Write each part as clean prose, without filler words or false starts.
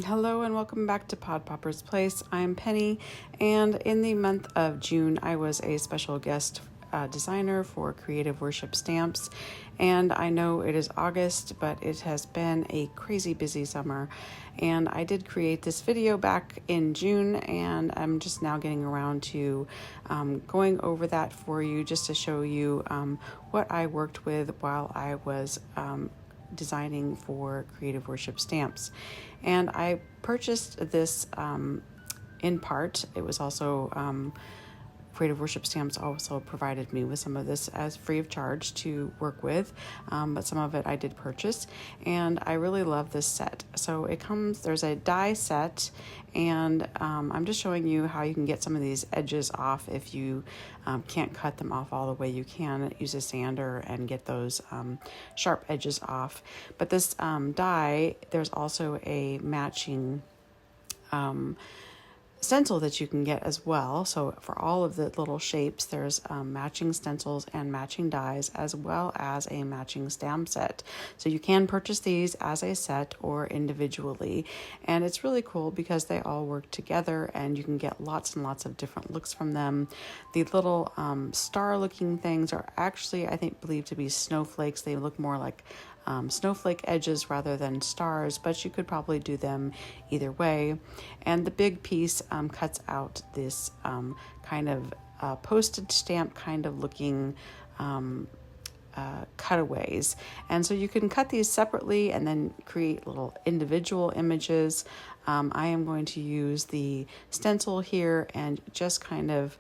Hello and welcome back to Pod Popper's Place. I'm Penny, and in the month of June, I was a special guest designer for Creative Worship Stamps. And I know it is August, but it has been a crazy busy summer. And I did create this video back in June, and I'm just now getting around to going over that for you just to show you what I worked with while I was designing for Creative Worship Stamps. And I purchased this in part. It was also Creative Worship Stamps also provided me with some of this as free of charge to work with, but some of it I did purchase, and I really love this set. So there's a die set, and I'm just showing you how you can get some of these edges off if you can't cut them off all the way. You can use a sander and get those sharp edges off. But this die, there's also a matching stencil that you can get as well. So for all of the little shapes, there's matching stencils and matching dies, as well as a matching stamp set. So you can purchase these as a set or individually, and it's really cool because they all work together and you can get lots and lots of different looks from them. The little star looking things are actually, I think, believed to be snowflakes. They look more like snowflake edges rather than stars, but you could probably do them either way. And the big piece cuts out this kind of postage stamp kind of looking cutaways. And so you can cut these separately and then create little individual images. I am going to use the stencil here and just kind of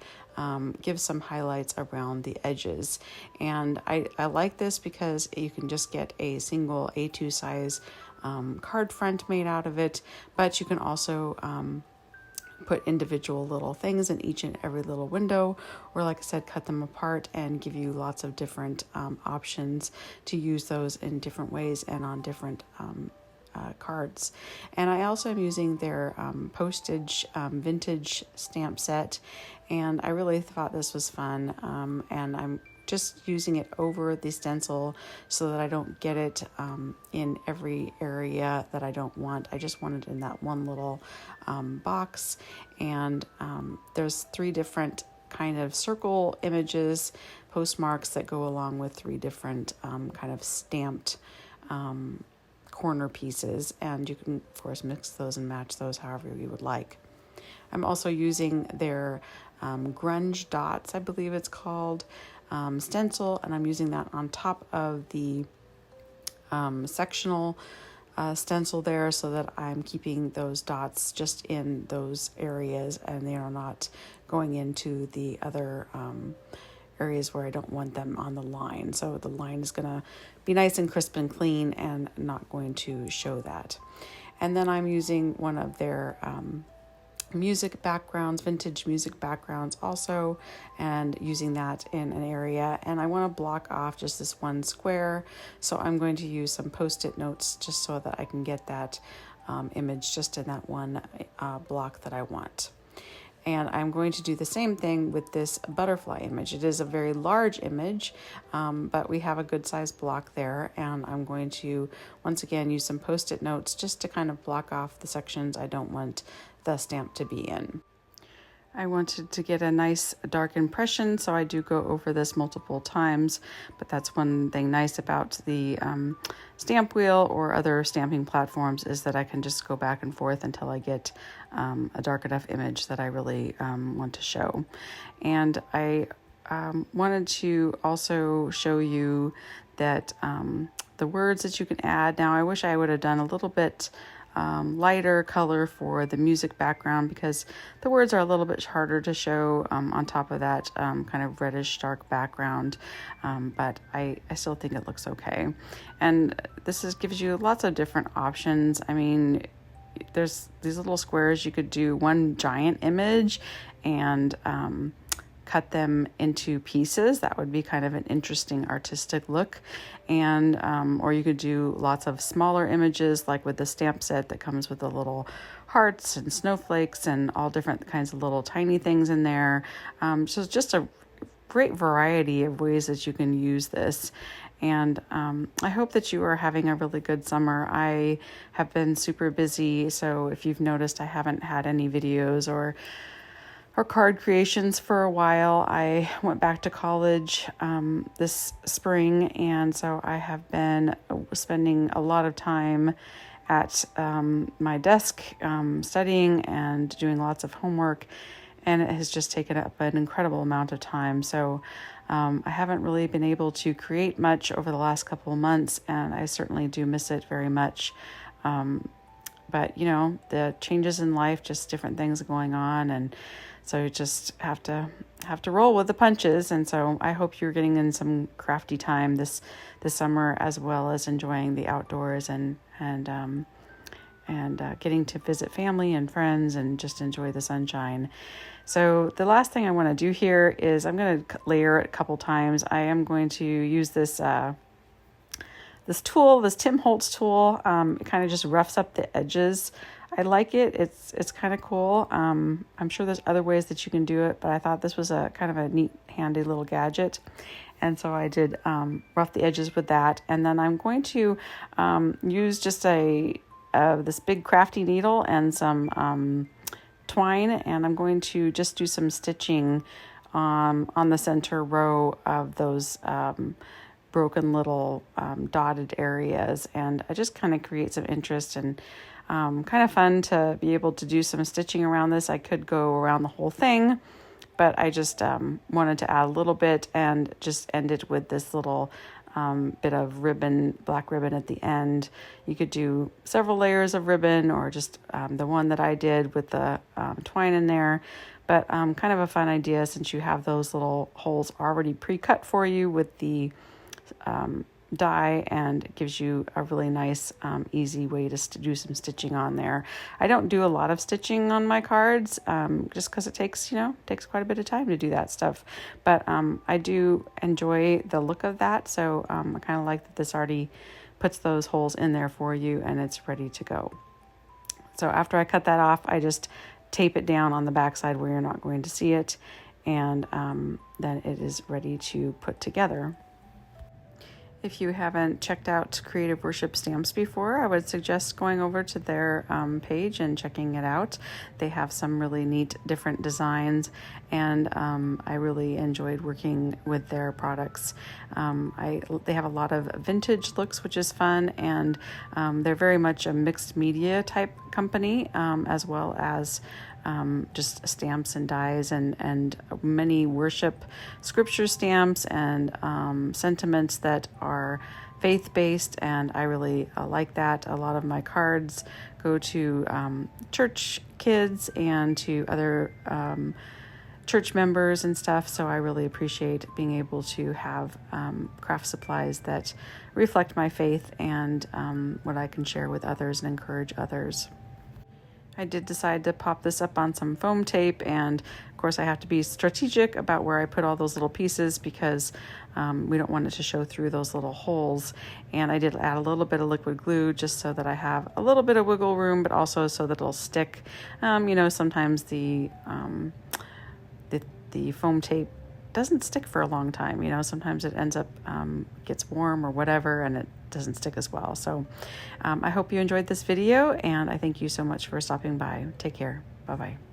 give some highlights around the edges. And I like this because you can just get a single A2 size card front made out of it, but you can also put individual little things in each and every little window, or like I said, cut them apart and give you lots of different options to use those in different ways and on different cards. And I also am using their Postage vintage stamp set, and I really thought this was fun, and I'm just using it over the stencil so that I don't get it in every area that I don't want. I just want it in that one little box. And there's 3 different kind of circle images, postmarks that go along with 3 different kind of stamped corner pieces, and you can of course mix those and match those however you would like. I'm also using their grunge dots, I believe it's called, stencil, and I'm using that on top of the sectional stencil there, so that I'm keeping those dots just in those areas and they are not going into the other areas where I don't want them on the line. So the line is going to be nice and crisp and clean and not going to show that. And then I'm using one of their music backgrounds, vintage music backgrounds also, and using that in an area. And I want to block off just this one square, so I'm going to use some post-it notes just so that I can get that image just in that one block that I want. And I'm going to do the same thing with this butterfly image. It is a very large image, but we have a good size block there. And I'm going to, once again, use some Post-it notes just to kind of block off the sections I don't want the stamp to be in. I wanted to get a nice dark impression, so I do go over this multiple times, but that's one thing nice about the stamp wheel or other stamping platforms, is that I can just go back and forth until I get a dark enough image that I really want to show. And I wanted to also show you that the words that you can add. Now, I wish I would have done a little bit lighter color for the music background, because the words are a little bit harder to show on top of that kind of reddish dark background, but I still think it looks okay. And this gives you lots of different options. I mean, there's these little squares. You could do one giant image and cut them into pieces. That would be kind of an interesting artistic look. And or you could do lots of smaller images, like with the stamp set that comes with the little hearts and snowflakes and all different kinds of little tiny things in there. So it's just a great variety of ways that you can use this. And I hope that you are having a really good summer. I have been super busy, so if you've noticed, I haven't had any videos or card creations for a while. I went back to college this spring, and so I have been spending a lot of time at my desk studying and doing lots of homework, and it has just taken up an incredible amount of time. So I haven't really been able to create much over the last couple of months, and I certainly do miss it very much. But you know, the changes in life, just different things going on, and so you just have to roll with the punches. And so I hope you're getting in some crafty time this summer, as well as enjoying the outdoors and getting to visit family and friends and just enjoy the sunshine. So the last thing I want to do here is I'm going to layer it a couple times. I am going to use this tool, this Tim Holtz tool. It kind of just roughs up the edges. I like it. It's kind of cool. I'm sure there's other ways that you can do it, but I thought this was a kind of a neat, handy little gadget. And so I did rough the edges with that. And then I'm going to use just this big crafty needle and some twine, and I'm going to just do some stitching on the center row of those broken little dotted areas. And I just kind of create some interest, and kind of fun to be able to do some stitching around this. I could go around the whole thing, but I just wanted to add a little bit and just end it with this little bit of ribbon, black ribbon at the end. You could do several layers of ribbon, or just the one that I did with the twine in there. But kind of a fun idea, since you have those little holes already pre-cut for you with the die, and it gives you a really nice easy way to do some stitching on there. I don't do a lot of stitching on my cards just because it takes quite a bit of time to do that stuff, but I do enjoy the look of that. So I kind of like that this already puts those holes in there for you, and it's ready to go. So after I cut that off, I just tape it down on the backside where you're not going to see it, and then it is ready to put together. If you haven't checked out Creative Worship Stamps before, I would suggest going over to their page and checking it out. They have some really neat different designs, and I really enjoyed working with their products. They have a lot of vintage looks, which is fun, and they're very much a mixed media type company, as well as just stamps and dies, and many worship scripture stamps and sentiments that are faith-based, and I really like that. A lot of my cards go to church kids and to other church members and stuff, so I really appreciate being able to have craft supplies that reflect my faith and what I can share with others and encourage others. I did decide to pop this up on some foam tape, and of course I have to be strategic about where I put all those little pieces, because we don't want it to show through those little holes. And I did add a little bit of liquid glue just so that I have a little bit of wiggle room, but also so that it'll stick. Sometimes the foam tape doesn't stick for a long time. Sometimes it ends up gets warm or whatever, and it doesn't stick as well. So I hope you enjoyed this video, and I thank you so much for stopping by. Take care. Bye-bye.